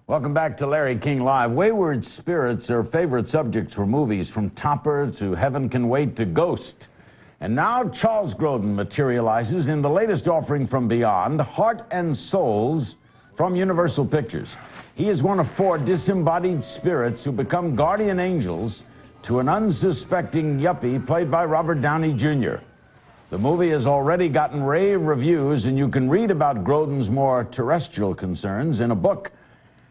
Welcome back to Larry King Live. Wayward spirits are favorite subjects for movies, from Topper to Heaven Can Wait to Ghost. And now Charles Grodin materializes in the latest offering from beyond, Heart and Souls from Universal Pictures. He is one of 4 disembodied spirits who become guardian angels to an unsuspecting yuppie played by Robert Downey Jr. The movie has already gotten rave reviews, and you can read about Grodin's more terrestrial concerns in a book,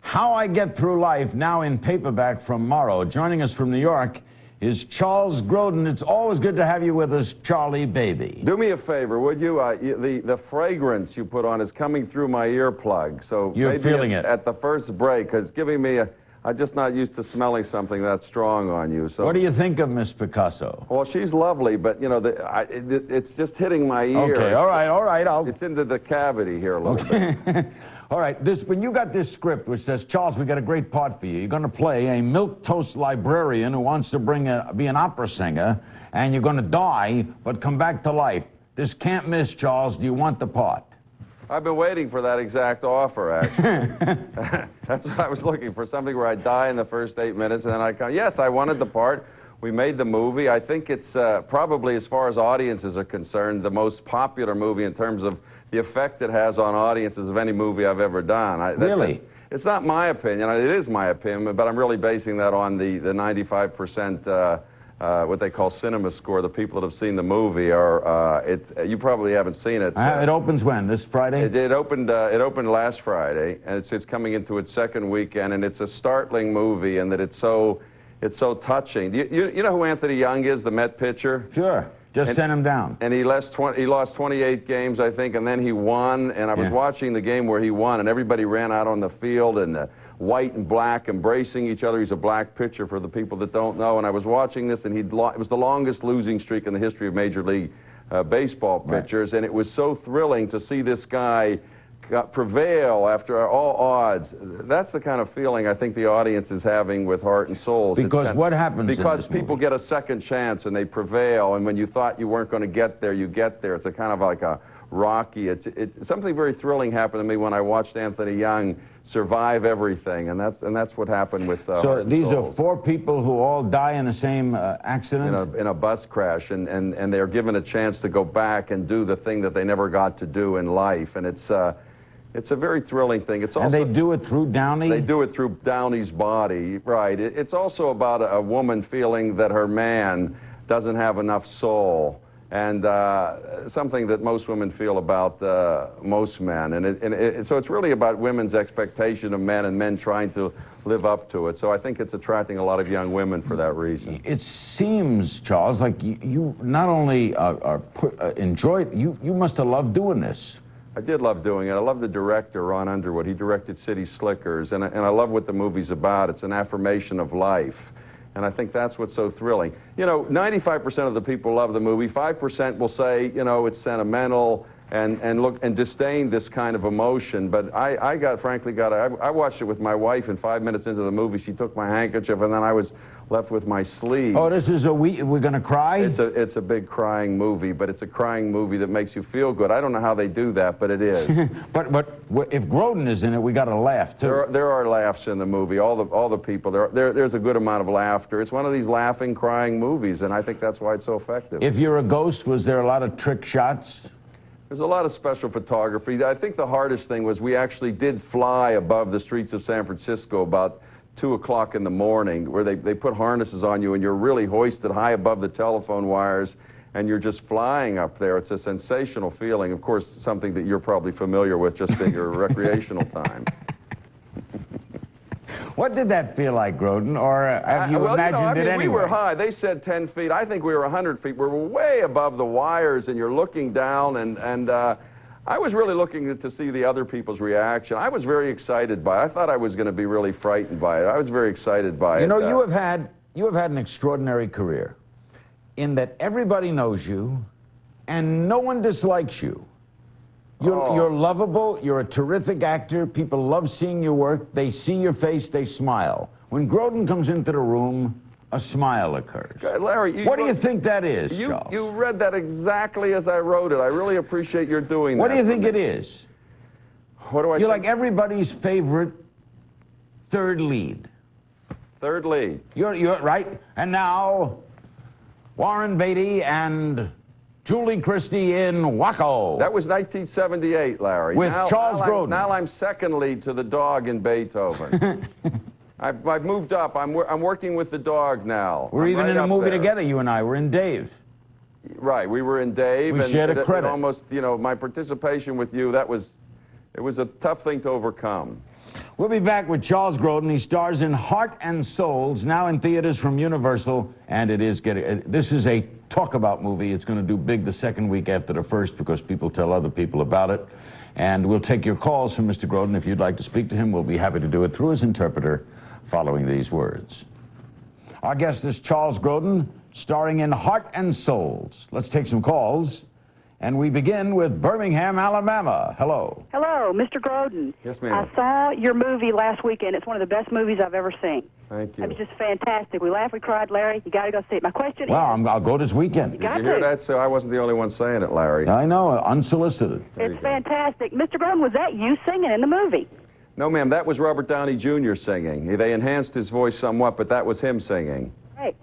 How I Get Through Life, now in paperback from Morrow. Joining us from New York is Charles Grodin. It's always good to have you with us, Charlie baby. Do me a favor, would you? The fragrance you put on is coming through my earplug. So you're maybe feeling it at the first break, because it's giving me I'm just not used to smelling something that strong on you. So what do you think of Miss Picasso? Well, she's lovely, but you know, it's just hitting my ear. Okay, all right. It's into the cavity here a little bit. All right, when you got this script which says, Charles, we got a great part for you. You're going to play a milquetoast librarian who wants to be an opera singer, and you're going to die but come back to life. This can't miss, Charles. Do you want the part? I've been waiting for that exact offer, actually. That's what I was looking for, something where I die in the first 8 minutes, and then I come. Yes, I wanted the part. We made the movie. I think it's probably, as far as audiences are concerned, the most popular movie in terms of the effect it has on audiences of any movie I've ever done. Really? It's not my opinion. It is my opinion, but I'm really basing that on the 95% what they call cinema score. The people that have seen the movie you probably haven't seen it. It opens when? This Friday? It opened last Friday, and it's coming into its second weekend, and it's a startling movie in that it's so touching. You know who Anthony Young is, the Met pitcher? Sure. Just sent him down. And he lost 28 games, I think, and then he won. And I was watching the game where he won, and everybody ran out on the field, and white and black embracing each other. He's a black pitcher, for the people that don't know. And I was watching this, and it was the longest losing streak in the history of Major League Baseball pitchers. Right. And it was so thrilling to see this guy prevail after all odds. That's the kind of feeling I think the audience is having with Heart and Souls. Because what happens? Because people get a second chance and they prevail, and when you thought you weren't going to get there, you get there. It's a kind of like a Rocky. It's something very thrilling happened to me when I watched Anthony Young survive everything, and that's what happened with So these are 4 people who all die in the same accident? In a bus crash, and they're given a chance to go back and do the thing that they never got to do in life, and it's a very thrilling thing. It's also, and they do it through Downey? They do it through Downey's body, right. It's also about a woman feeling that her man doesn't have enough soul, and something that most women feel about most men. And so it's really about women's expectation of men and men trying to live up to it. So I think it's attracting a lot of young women for that reason. It seems, Charles, like you not only enjoy it, you must have loved doing this. I did love doing it. I love the director, Ron Underwood. He directed City Slickers, and I love what the movie's about. It's an affirmation of life, and I think that's what's so thrilling. You know, 95% of the people love the movie. 5% will say, you know, it's sentimental and disdain this kind of emotion. But I watched it with my wife, and 5 minutes into the movie, she took my handkerchief, and then I was left with my sleeve. Oh, this is we're gonna cry? It's a big crying movie, but it's a crying movie that makes you feel good. I don't know how they do that, but it is. but if Grodin is in it, we got to laugh too. There are laughs in the movie. All the people there's a good amount of laughter. It's one of these laughing, crying movies, and I think that's why it's so effective. If you're a ghost, was there a lot of trick shots? There's a lot of special photography. I think the hardest thing was we actually did fly above the streets of San Francisco about 2 o'clock in the morning, where they put harnesses on you and you're really hoisted high above the telephone wires and you're just flying up there. It's a sensational feeling. Of course, something that you're probably familiar with just in your recreational time. What did that feel like, Grodin? Or have you imagined it anyway? We were high. They said 10 feet. I think we were 100 feet. We were way above the wires, and you're looking down, and I was really looking to see the other people's reaction. I was very excited by it. I thought I was going to be really frightened by it. I was very excited by it. You know, you have had an extraordinary career in that everybody knows you and no one dislikes you. You're lovable, you're a terrific actor, people love seeing your work, they see your face, they smile. When Grodin comes into the room, a smile occurs. Larry, what do you think that is, Charles? You read that exactly as I wrote it. I really appreciate your doing that. What do you think it is? What do I You're like everybody's favorite third lead. Third lead. You're right. And now, Warren Beatty and Julie Christie in Wacko. That was 1978, Larry. With Charles Grodin. Now I'm second lead to the dog in Beethoven. I've moved up. I'm working with the dog now. We're I'm even right in a up movie there. together, you and I. We're in Dave. Right, we were in Dave. We shared a credit. It almost, you know, my participation with you, it was a tough thing to overcome. We'll be back with Charles Grodin. He stars in Heart and Souls, now in theaters from Universal, and this is a talk-about movie. It's going to do big the second week after the first because people tell other people about it. And we'll take your calls from Mr. Grodin. If you'd like to speak to him, we'll be happy to do it through his interpreter following these words. Our guest is Charles Grodin, starring in Heart and Souls. Let's take some calls. And we begin with Birmingham, Alabama. Hello. Hello, Mr. Grodin. Yes, ma'am. I saw your movie last weekend. It's one of the best movies I've ever seen. Thank you. It was just fantastic. We laughed, we cried. Larry, you got to go see it. My question Well, is... I'll go this weekend. Did you hear that? So I wasn't the only one saying it, Larry. I know, unsolicited. It's fantastic. Mr. Grodin, was that you singing in the movie? No, ma'am, that was Robert Downey Jr. singing. They enhanced his voice somewhat, but that was him singing. Hey,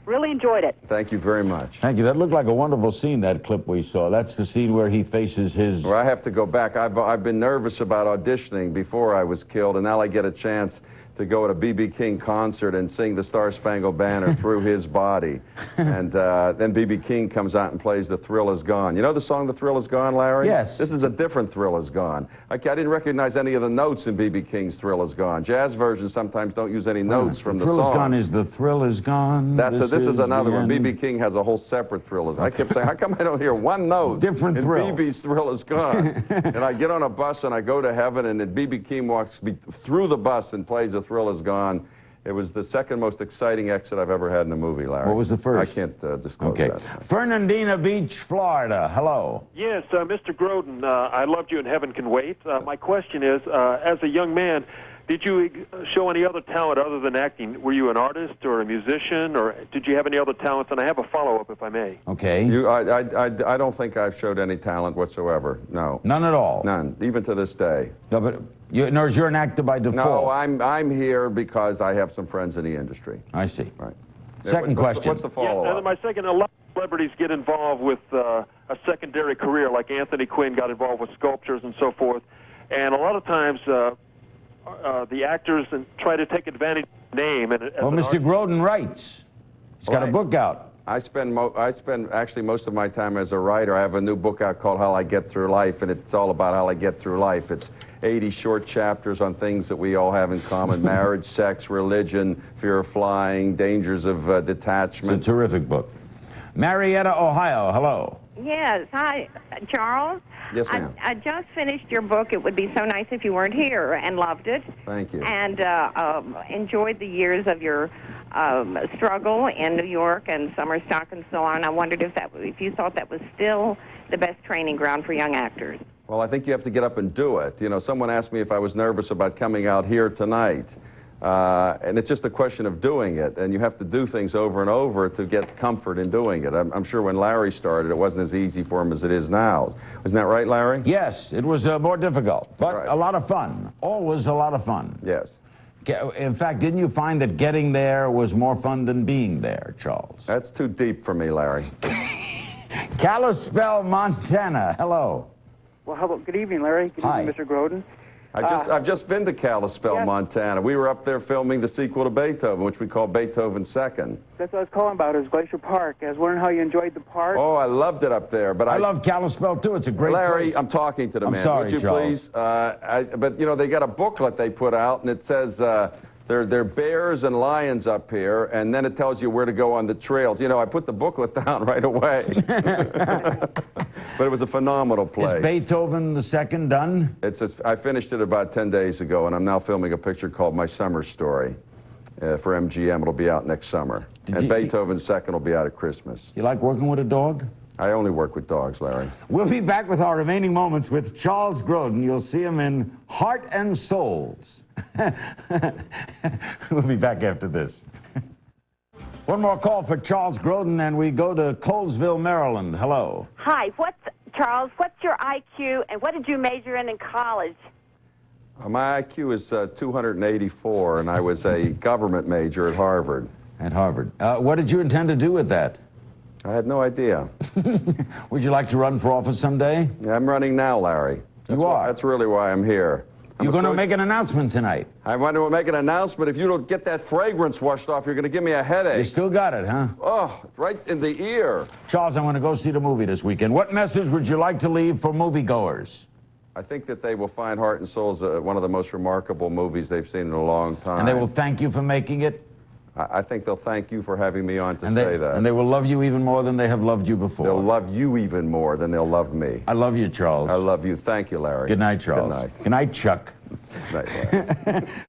really enjoyed it. Thank you very much. Thank you. That looked like a wonderful scene, that clip we saw. That's the scene where he faces his... Well, I have to go back. I've been nervous about auditioning before I was killed, and now I get a chance to go at a B.B. King concert and sing the Star Spangled Banner through his body. And then B.B. King comes out and plays The Thrill Is Gone. You know the song The Thrill Is Gone, Larry? Yes. This is a different Thrill Is Gone. I didn't recognize any of the notes in B.B. King's Thrill Is Gone. Jazz versions sometimes don't use any notes from the song. The Thrill Is Gone is The Thrill Is Gone. This is another one. B.B. B.B. King has a whole separate Thrill. I kept saying, how come I don't hear one note Different in thrill. B.B.'s Thrill Is Gone? And I get on a bus and I go to heaven, and then B.B. King walks me through the bus and plays The Thrill Is Gone. It was the second most exciting exit I've ever had in a movie, Larry. What was the first? I can't disclose Okay. that. Fernandina Beach, Florida. Hello. Yes, Mr. Grodin, I loved you in Heaven Can Wait. My question is, as a young man, did you show any other talent other than acting? Were you an artist or a musician, or did you have any other talents? And I have a follow-up, if I may. Okay. I don't think I've showed any talent whatsoever. No. None at all? None, even to this day. No, but you're an actor by default. No, I'm here because I have some friends in the industry. I see. Right. Second question. What's the follow-up? Yes, and my second, a lot of celebrities get involved with a secondary career, like Anthony Quinn got involved with sculptures and so forth. And a lot of times, the actors try to take advantage of the name. And Well, Mr. Grodin writes. He's got a book out. I spend actually most of my time as a writer. I have a new book out called How I Get Through Life, and it's all about how I get through life. It's 80 short chapters on things that we all have in common: marriage, sex, religion, fear of flying, dangers of It's a detachment. terrific book. Marietta, Ohio. Hello. Yes. Hi, Charles. Yes, ma'am. I just finished your book. It would be so nice if you weren't here, and loved it. Thank you. And enjoyed the years of your struggle in New York and summer stock and so on. I wondered if you thought that was still the best training ground for young actors. Well, I think you have to get up and do it. You know, someone asked me if I was nervous about coming out here tonight. And it's just a question of doing it, and you have to do things over and over to get comfort in doing it. I'm sure when Larry started, it wasn't as easy for him as it is now. Isn't that right, Larry? Yes, it was more difficult, but Right. a lot of fun. Always a lot of fun. Yes. In fact, didn't you find that getting there was more fun than being there, Charles? That's too deep for me, Larry. Kalispell, Montana. Hello. Well, hello. Good evening, Larry. Good Hi. evening, Mr. Grodin. I've just been to Kalispell, Yes. Montana. We were up there filming the sequel to Beethoven, which we call Beethoven Second. That's what I was calling about, is Glacier Park. I was wondering how you enjoyed the park. Oh, I loved it up there. But I love Kalispell, too. It's a great Larry, place. I'm talking to the I'm man. sorry, Would you Charles. please? But, you know, they got a booklet they put out, and it says there are bears and lions up here, and then it tells you where to go on the trails. You know, I put the booklet down right away. But it was a phenomenal place. Is Beethoven the Second done? I finished it about 10 days ago, and I'm now filming a picture called My Summer Story for MGM. It'll be out next summer. And Beethoven Second will be out at Christmas. You like working with a dog? I only work with dogs, Larry. We'll be back with our remaining moments with Charles Grodin. You'll see him in Heart and Souls. We'll be back after this. One more call for Charles Grodin, and we go to Colesville, Maryland. Hello. Hi, Charles, what's your IQ, and what did you major in college? My IQ is 284, and I was a government major at Harvard. At Harvard. What did you intend to do with that? I had no idea. Would you like to run for office someday? I'm running now, Larry. That's really why I'm here. You're going to make an announcement tonight. I want to make an announcement. If you don't get that fragrance washed off, you're going to give me a headache. You still got it, huh? Oh, right in the ear. Charles, I want to go see the movie this weekend. What message would you like to leave for moviegoers? I think that they will find Heart and Soul is one of the most remarkable movies they've seen in a long time. And they will thank you for making it? I think they'll thank you for having me on to say that. And they will love you even more than they have loved you before. They'll love you even more than they'll love me. I love you, Charles. I love you. Thank you, Larry. Good night, Charles. Good night. Good night, Chuck. Good night, Larry.